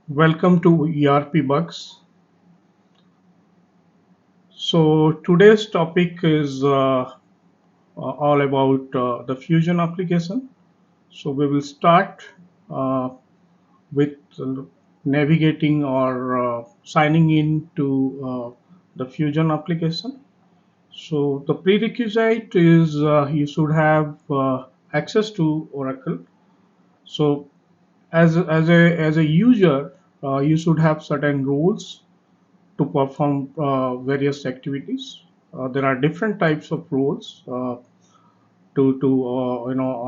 Welcome to erpbugs. So today's topic is all about the Fusion application. So we will start uh, with navigating or signing in to the Fusion application. So the prerequisite is you should have access to Oracle. So as a user, you should have certain roles to perform various activities. There are different types of roles. To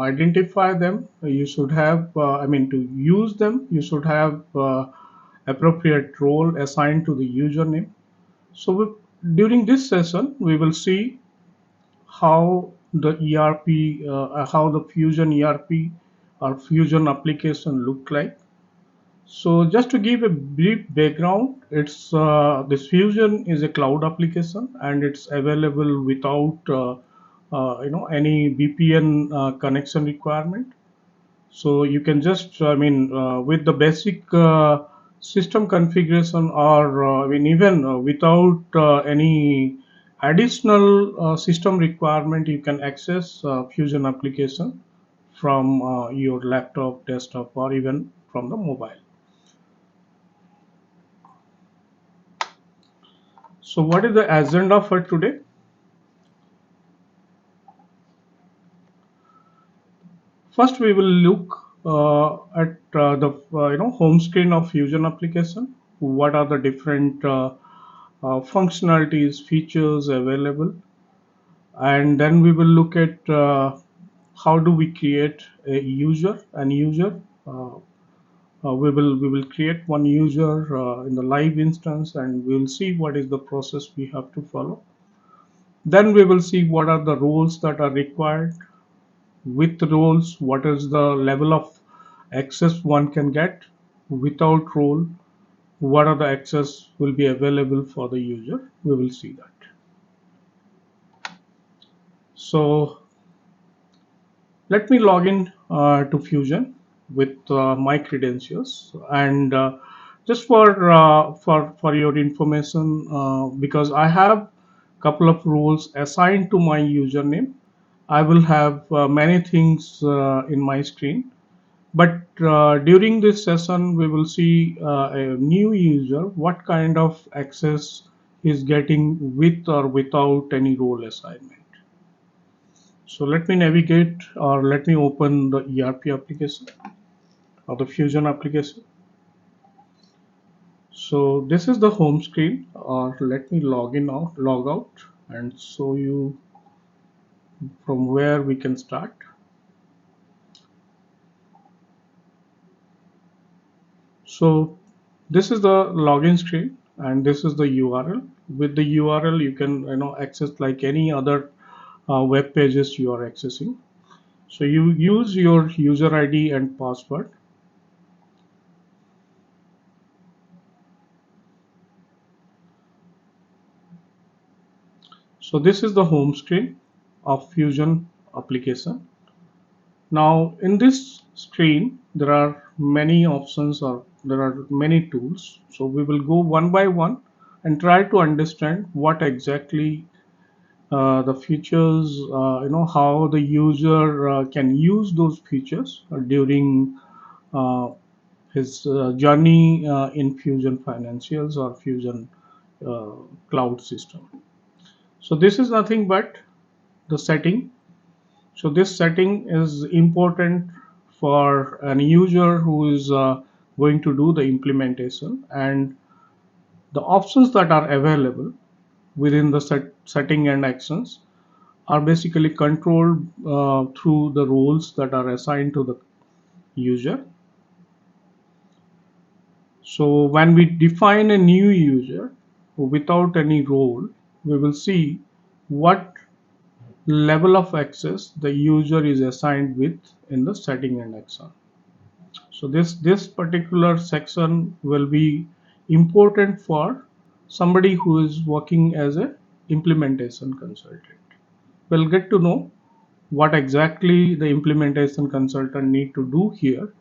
identify them, you should have. To use them, you should have appropriate role assigned to the username. So during this session, we will see how how the Fusion ERP or Fusion application look like. So just to give a brief background, it's this Fusion is a cloud application and it's available without any VPN connection requirement. So you can just with the basic system configuration or even without any additional system requirement, you can access Fusion application from your laptop, desktop, or even from the mobile. So what is the agenda for today? First, we will look at the home screen of Fusion application. What are the different functionalities, features available, and then we will look at how do we create a user, an user. Uh, we will create one user in the live instance, and we will see what is the process we have to follow. Then we will see what are the roles that are required. With roles, what is the level of access one can get. Without role, what are the access will be available for the user. We will see that. So let me log in to Fusion with my credentials, and just for your information, because I have couple of roles assigned to my username, I will have many things in my screen. But during this session, we will see a new user, what kind of access is getting with or without any role assignment. So let me navigate or let me open the ERP application or the Fusion application. So this is the home screen, or let me log out and show you from where we can start. So this is the login screen and this is the URL. With the URL, you can access like any other web pages you are accessing. So you use your user ID and password. So this is the home screen of Fusion application. Now in this screen, there are many options or there are many tools. So we will go one by one and try to understand what exactly the features, how the user can use those features during uh, his journey in Fusion Financials or Fusion uh, Cloud System. So this is nothing but the setting. So this setting is important for an user who is going to do the implementation, and the options that are available within the setting and actions are basically controlled through the roles that are assigned to the user. So when we define a new user without any role, we will see what level of access the user is assigned with in the setting and action. So this particular section will be important for somebody who is working as a implementation consultant. We'll get to know what exactly the implementation consultant need to do here.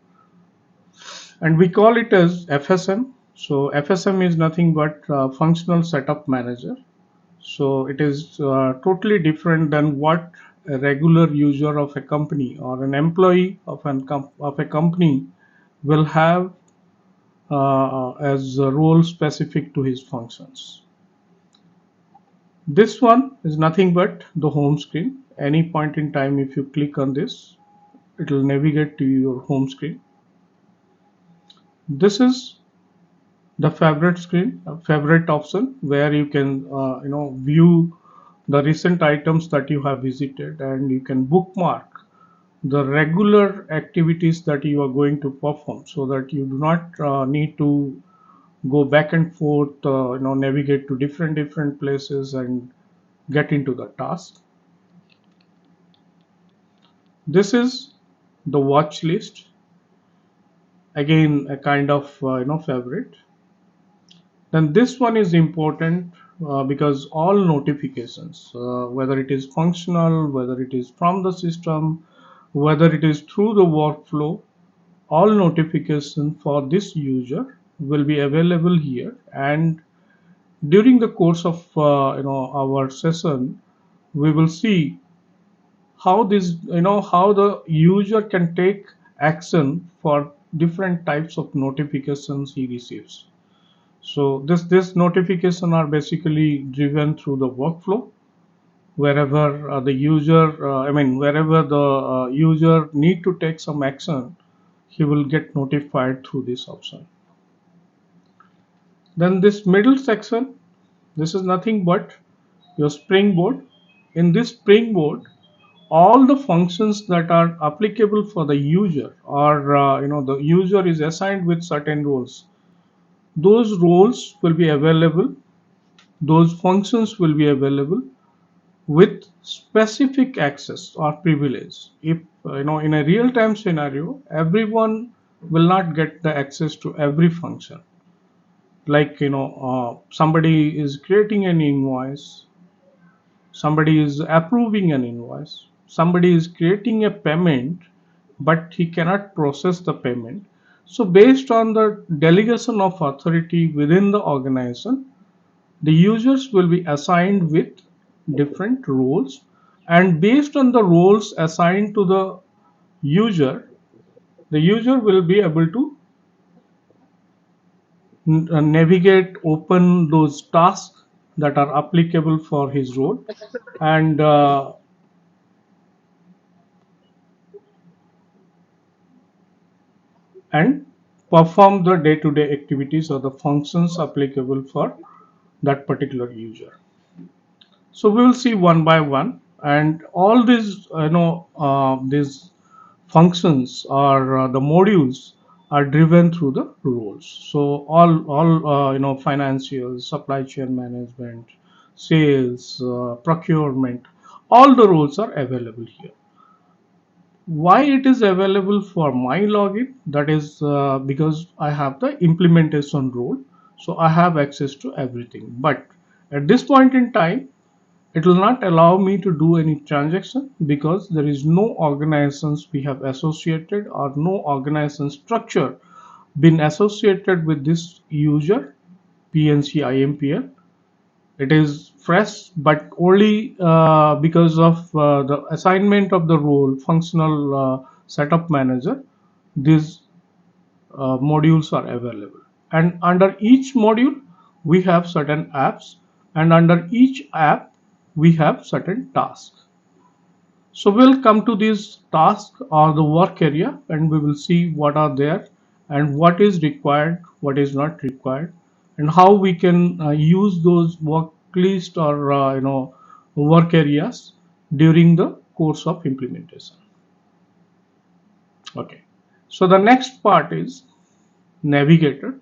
and we call it as FSM. So FSM is nothing but functional setup manager. So it is totally different than what a regular user of a company or an employee of a company will have as a role specific to his functions. This one is nothing but the home screen. Any point in time, if you click on this, it will navigate to your home screen. This is the favorite screen, favorite option, where you can view the recent items that you have visited, and you can bookmark the regular activities that you are going to perform, so that you do not need to go back and forth, navigate to different places and get into the task. This is the watch list, again a kind of favorite. Then this one is important because all notifications, whether it is functional, whether it is from the system, whether it is through the workflow, all notifications for this user will be available here. And during the course of our session, we will see how this how the user can take action for different types of notifications he receives. So this notification are basically driven through the workflow, wherever the user wherever the user need to take some action, he will get notified through this option. Then this middle section, this is nothing but your springboard. In this springboard, all the functions that are applicable for the user, or the user is assigned with certain roles, those roles will be available, those functions will be available with specific access or privilege. If in a real time scenario, everyone will not get the access to every function. Like somebody is creating an invoice, somebody is approving an invoice, somebody is creating a payment, but he cannot process the payment. So based on the delegation of authority within the organization, the users will be assigned with different roles, and based on the roles assigned to the user will be able to navigate, open those tasks that are applicable for his role, and and perform the day-to-day activities or the functions applicable for that particular user. So we will see one by one, and all these these functions or the modules are driven through the roles. So all financial, supply chain management, sales, procurement, all the roles are available here. Why it is available for my login? That is because I have the implementation role, so I have access to everything. But at this point in time, it will not allow me to do any transaction, because there is no organizations we have associated, or no organization structure been associated with this user PNC IMPL. It is fresh, but only because of the assignment of the role functional setup manager, these modules are available. And under each module we have certain apps, and under each app we have certain tasks. So we'll come to this task or the work area, and we will see what are there, and what is required, what is not required, and how we can use those work list or work areas during the course of implementation. Okay. So the next part is navigator.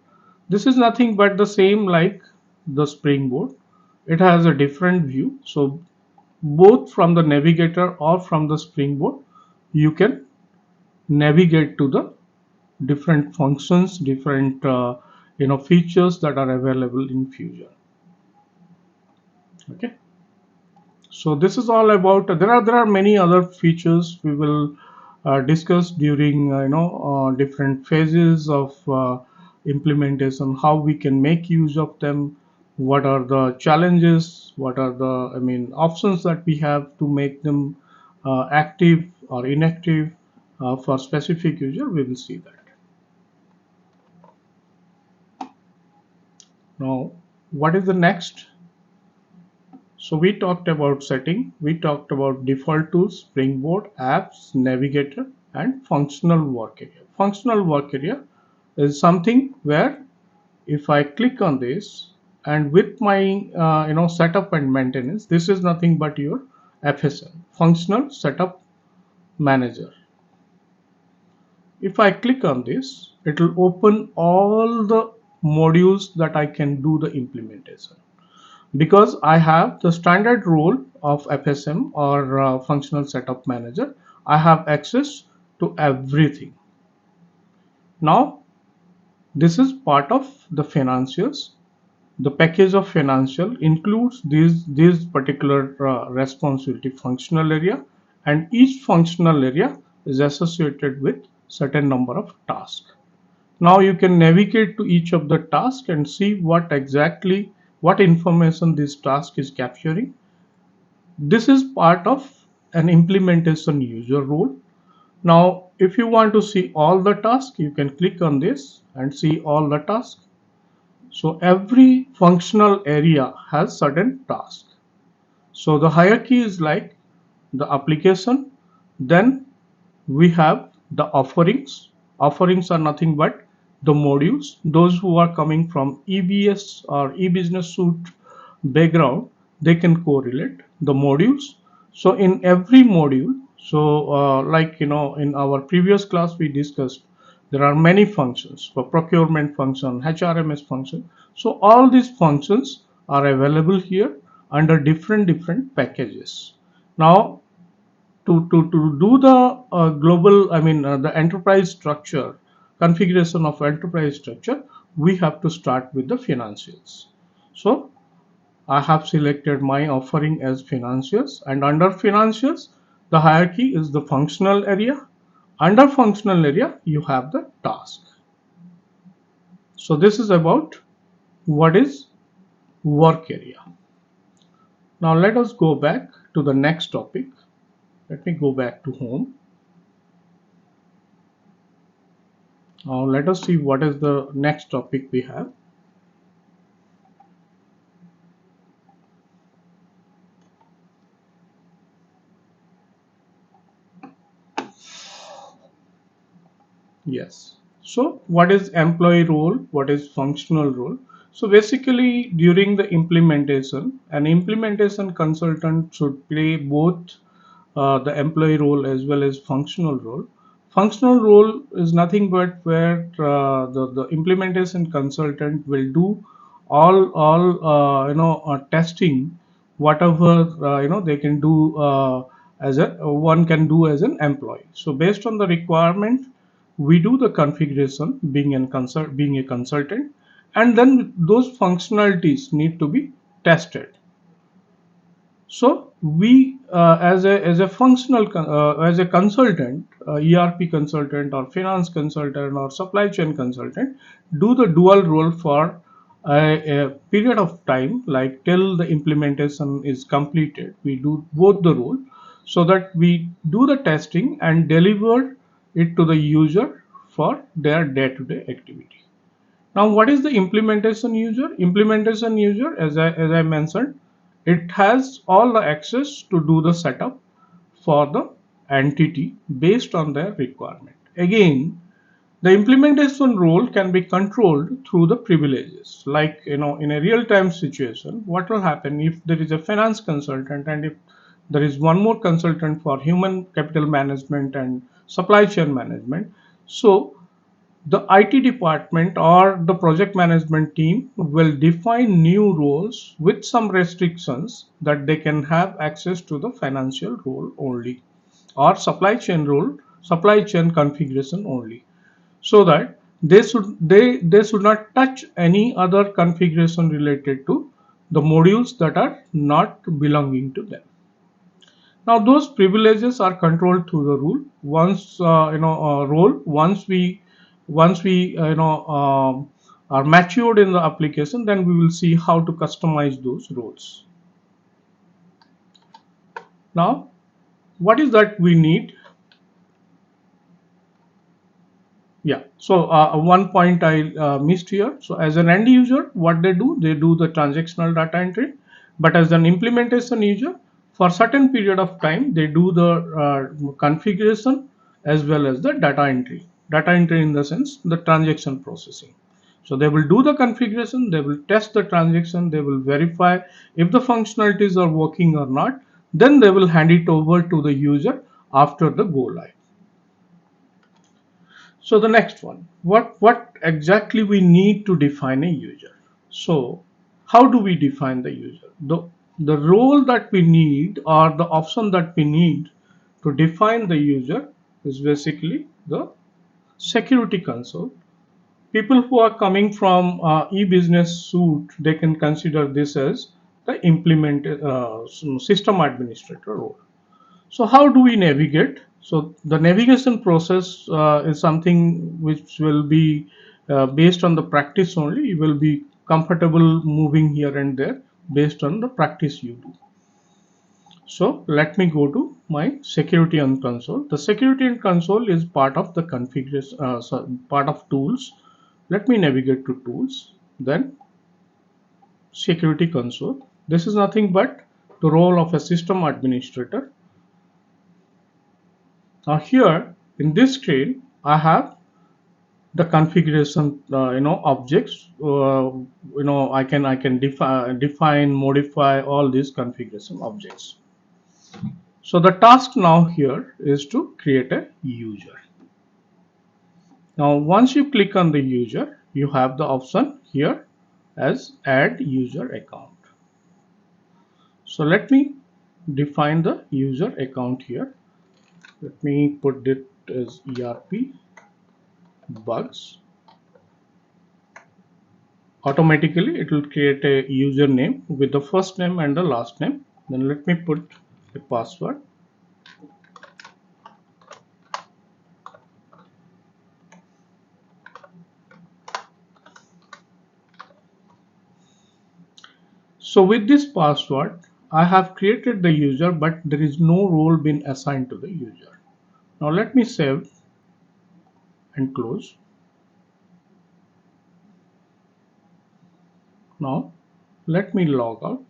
This is nothing but the same like the springboard. It has a different view. So both from the navigator or from the springboard, you can navigate to the different functions, different features that are available in Fusion. Okay. So this is all about. There are many other features we will discussed during different phases of implementation, how we can make use of them, what are the challenges, what are the options that we have to make them active or inactive for specific user. We will see that. Now, what is the next? So we talked about setting, we talked about default tools, Springboard, apps, navigator, and functional work area. Functional work area is something where if I click on this and with my setup and maintenance, this is nothing but your FSM, functional setup manager. If I click on this, it will open all the modules that I can do the implementation. Because I have the standard role of FSM or functional setup manager, I have access to everything. Now, this is part of the financials. The package of financial includes these particular responsibility functional area, and each functional area is associated with certain number of tasks. Now you can navigate to each of the tasks and see what information this task is capturing. This is part of an implementation user role. Now, if you want to see all the tasks, you can click on this and see all the tasks. So every functional area has certain tasks. So the hierarchy is like the application, then we have the offerings. Offerings are nothing but the modules. Those who are coming from EBS or e-business suite background, they can correlate the modules. So in every module, so like in our previous class we discussed, there are many functions for procurement function, HRMS function. So all these functions are available here under different packages. Now to do the global, the enterprise structure, configuration of enterprise structure, we have to start with the financials. So I have selected my offering as financials, and under financials, the hierarchy is the functional area. Under functional area, you have the task. So this is about what is work area. Now let us go back to the next topic. Let me go back to home. Now let us see what is the next topic we have. Yes. So what is employee role? What is functional role? So basically during the implementation, an implementation consultant should play both the employee role as well as functional role. Functional role is nothing but where the implementation consultant will do all testing, whatever they can do as a one can do as an employee. So based on the requirement, we do the configuration being a consultant, and then those functionalities need to be tested. So we, as a as a consultant, ERP consultant or finance consultant or supply chain consultant, do the dual role for a period of time, like till the implementation is completed. We do both the role, so that we do the testing and deliver it to the user for their day-to-day activity. Now, what is the implementation user? Implementation user, as I mentioned, it has all the access to do the setup for the entity based on their requirement. Again, the implementation role can be controlled through the privileges. Like in a real-time situation, what will happen if there is a finance consultant and if there is one more consultant for human capital management and supply chain management. So the IT department or the project management team will define new roles with some restrictions that they can have access to the financial role only, or supply chain configuration only, so that they should not touch any other configuration related to the modules that are not belonging to them. Now those privileges are controlled through the rule. Once role once we are matured in the application, then we will see how to customize those roles. Now, what is that we need? Yeah, so one point I missed here. So as an end user, what they do the transactional data entry, but as an implementation user, for certain period of time, they do the configuration as well as the data entry. Data entry in the sense the transaction processing. So they will do the configuration, they will test the transaction, they will verify if the functionalities are working or not. Then they will hand it over to the user after the go live. So the next one, what exactly we need to define a user? So how do we define the user? The role that we need or the option that we need to define the user is basically the security console. People who are coming from e-business suite, they can consider this as the implement system administrator role. So how do we navigate? So the navigation process is something which will be based on the practice only. You will be comfortable moving here and there based on the practice you do. So let me go to my security and console. The security and console is part of the configuration, part of tools. Let me navigate to tools, then security console. This is nothing but the role of a system administrator. Now here in this screen, I have the configuration, objects. I can define, modify all these configuration objects. So the task now here is to create a user. Now once you click on the user, you have the option here as add user account. So let me define the user account here. Let me put it as erpbugs. Automatically it will create a username with the first name and the last name. Then let me put a password. So with this password, I have created the user, but there is no role been assigned to the user. Now let me save and close. Now let me log out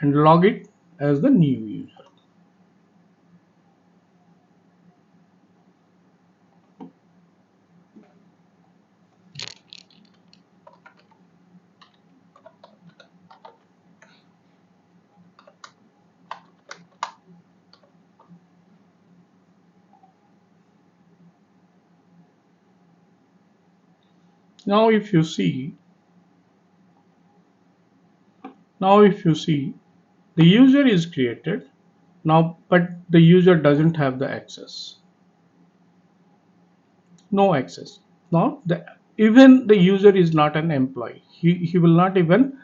and log it as the new user. Now if you see, the user is created now, but the user doesn't have the access. No access. Now even the user is not an employee. He will not even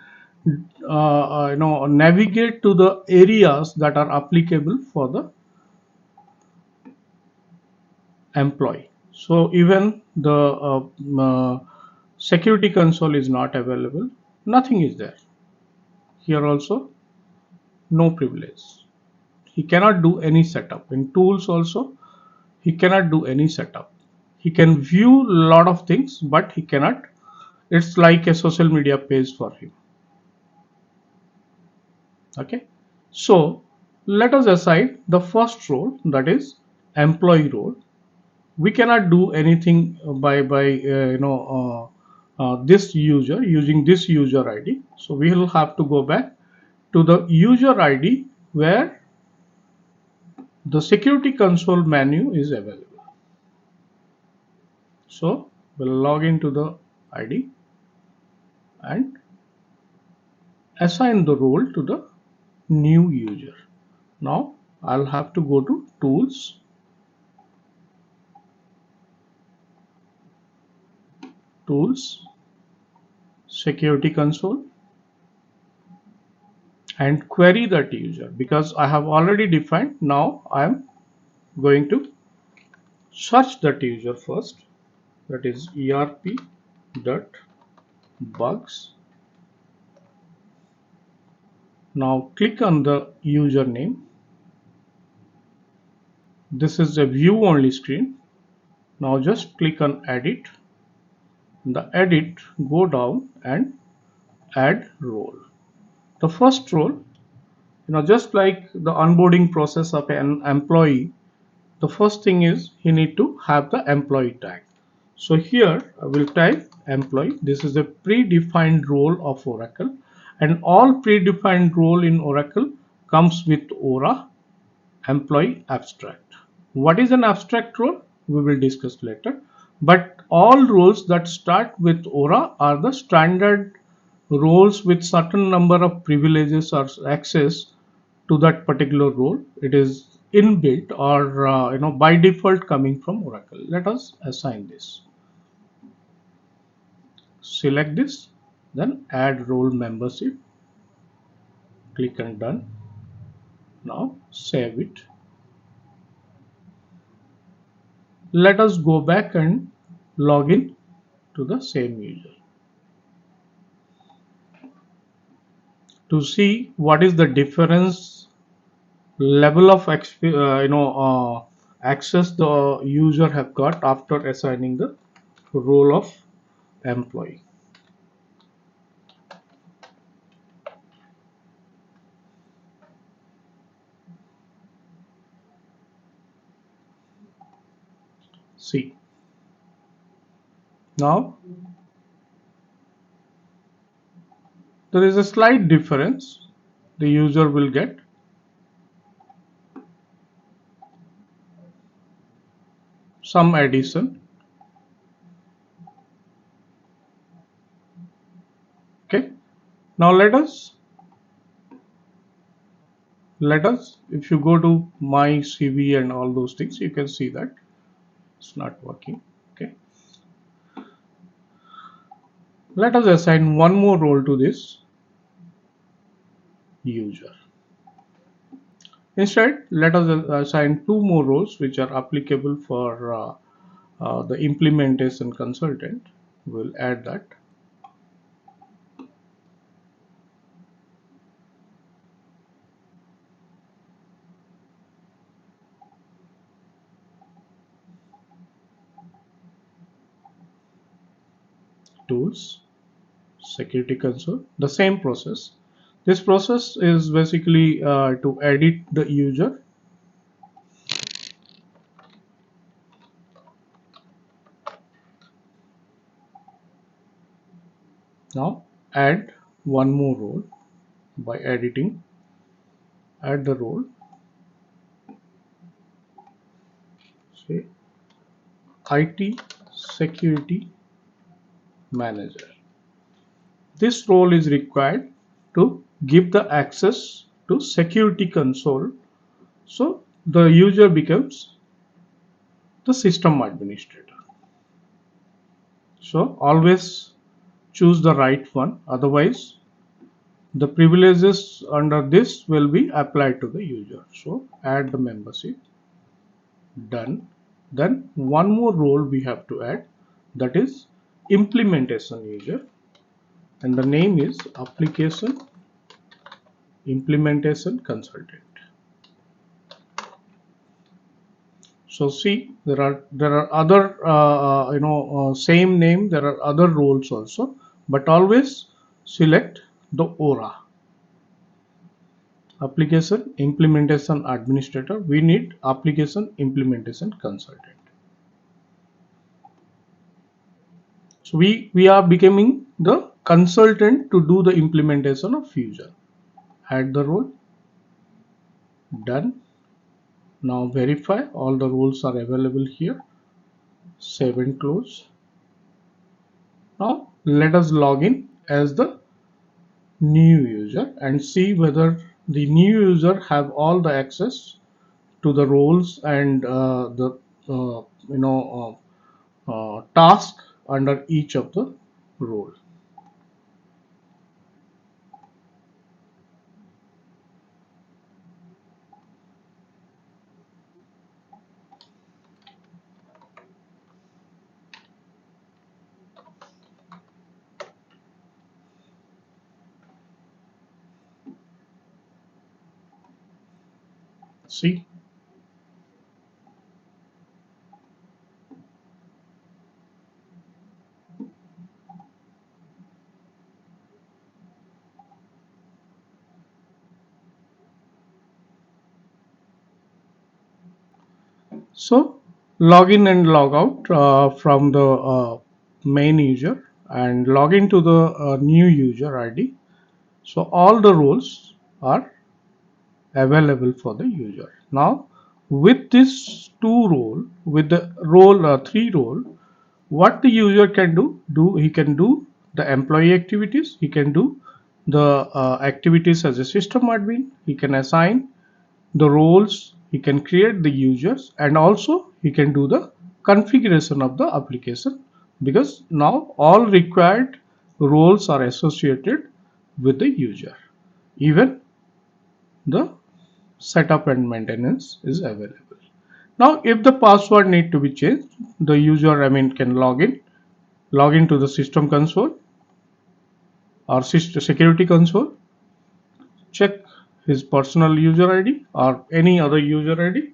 navigate to the areas that are applicable for the employee. So even the security console is not available. Nothing is there. Here also no privilege. He cannot do any setup. In tools also he cannot do any setup. He can view a lot of things, but he cannot. It's like a social media page for him. Okay, so let us assign the first role, that is employee role. We cannot do anything by this user using this user ID. So we will have to go back to the user ID where the security console menu is available. So we'll log into the ID and assign the role to the new user. Now I'll have to go to tools, tools, security console, and query that user because I have already defined. Now I am going to search that user first, that is erp.bugs. Now click on the username. This is a view only screen. Now just click on edit. In the edit, go down and add role. The first role, just like the onboarding process of an employee, the first thing is he need to have the employee tag. So here I will type employee. This is a predefined role of Oracle, and all predefined role in Oracle comes with Aura employee abstract. What is an abstract role? We will discuss later. But all roles that start with Aura are the standard roles with certain number of privileges or access to that particular role. It is inbuilt or by default coming from Oracle. Let us assign this. Select this, then add role membership. Click on done. Now save it. Let us go back and log in to the same user to see what is the difference level of access the user have got after assigning the role of employee. See, now there is a slight difference. The user will get some addition. Okay, now let us if you go to my CV and all those things, you can see that it's not working. Okay, let us assign one more role to this user. Instead, let us assign two more roles which are applicable for the implementation consultant. We'll add that. Tools, security console, the same process. This process is basically to edit the user. Now add one more role by editing. Add the role, say IT security manager. This role is required to give the access to security console, so the user becomes the system administrator. So always choose the right one, otherwise the privileges under this will be applied to the user. So add the membership. Done. Then one more role we have to add, that is implementation user, and the name is application implementation consultant. So see, there are other same name. There are other roles also, but always select the Aura application implementation administrator. We need application implementation consultant. So we are becoming the consultant to do the implementation of Fusion. Add the role. Done. Now verify all the roles are available here. Save and close. Now let us log in as the new user and see whether the new user have all the access to the roles and the task under each of the role. See. So log in and log out from the main user and log into the new user ID. So all the roles are available for the user. Now with this two role, with the role three role, what the user can do he can do the employee activities, he can do the activities as a system admin, he can assign the roles, he can create the users, and also he can do the configuration of the application, because now all required roles are associated with the user. Even the setup and maintenance is available. Now if the password need to be changed, the user can log into the system console or security console, check his personal user ID or any other user ID,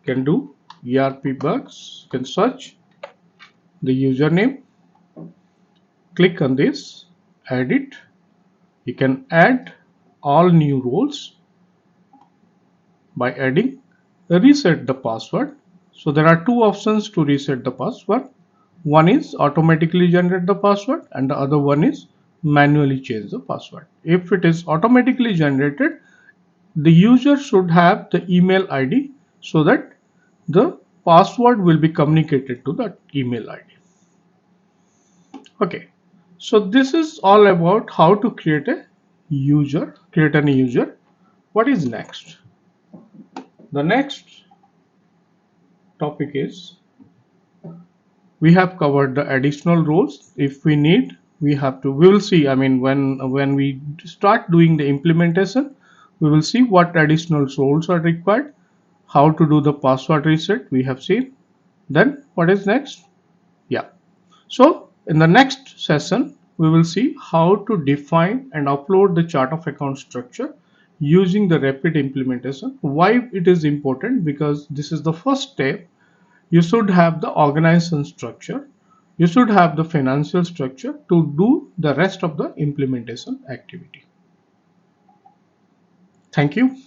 can do erpbugs, can search the username, click on this, edit, you can add all new roles by adding reset the password. So there are two options to reset the password. One is automatically generate the password and the other one is manually change the password. If it is automatically generated, the user should have the email ID so that the password will be communicated to that email ID. Okay, so this is all about how to create a user, create a user. What is next? The next topic is we have covered the additional roles. If we need, we will see, when we start doing the implementation, we will see what additional roles are required, how to do the password reset we have seen. Then what is next? Yeah, so in the next session we will see how to define and upload the chart of account structure using the rapid implementation. Why it is important? Because this is the first step. You should have the organization structure, you should have the financial structure to do the rest of the implementation activity. Thank you.